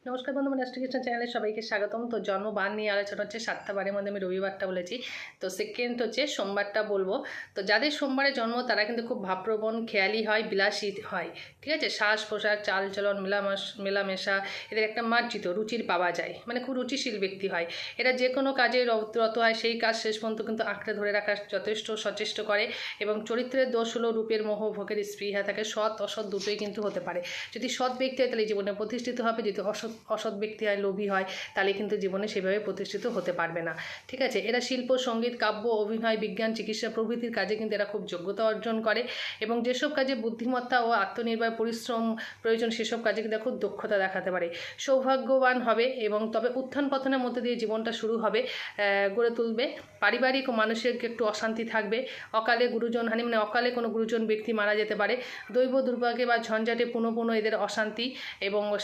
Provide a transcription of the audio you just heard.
নমস্কার বন্ধু, রাষ্ট্রকৃষ্ণ চ্যানেলে সবাইকে স্বাগতম। তো জন্মবার নিয়ে আলোচনা হচ্ছে 7টা বারের মধ্যে আমি রবিবারটা বলেছি, তো সেকেন্ড হচ্ছে সোমবারটা বলবো। তো যাদের সোমবারে জন্ম তারা কিন্তু খুব ভাবপ্রবণ, খেয়ালি হয়, বিলাসী হয়, ঠিক আছে। শ্বাস প্রশ্বাস, চালচলন, মেলামেশা, এদের একটা মার্জিত রুচির পাওয়া যায়, মানে খুব রুচিশীল ব্যক্তি হয়। এরা যে কোনো কাজে রত হয়, সেই কাজ শেষ পর্যন্ত কিন্তু আঁকড়ে ধরে রাখার যথেষ্ট সচেষ্ট করে। এবং চরিত্রের দোষ হলো রূপের মোহ, ভোগের স্পৃহা থাকে। সৎ অসৎ দুটোই কিন্তু হতে পারে। যদি সৎ ব্যক্তি হয় তাহলে জীবনে প্রতিষ্ঠিত হবে, যদি অসৎ ব্যক্তি হয়, লোভী হয়, তাহলে কিন্তু জীবনে সেভাবে প্রতিষ্ঠিত হতে পারবে না, ঠিক আছে। এরা শিল্প, সঙ্গীত, কাব্য, অভিনয়, বিজ্ঞান, চিকিৎসা প্রভৃতির কাজে কিন্তু এরা খুব যোগ্যতা অর্জন করে। এবং যেসব কাজে বুদ্ধিমত্তা ও আত্মনির্ভর পরিশ্রম প্রয়োজন সেসব কাজে কিন্তু খুব দক্ষতা দেখাতে পারে। সৌভাগ্যবান হবে এবং তবে উত্থান পতনের মধ্যে দিয়ে জীবনটা শুরু হবে, গড়ে তুলবে। পারিবারিক ও মানসিক একটু অশান্তি থাকবে। অকালে গুরুজনহানি, মানে অকালে কোনো গুরুজন ব্যক্তি মারা যেতে পারে। দৈব দুর্ভাগ্যে বা ঝঞ্ঝাটে পুনঃ এদের অশান্তি এবং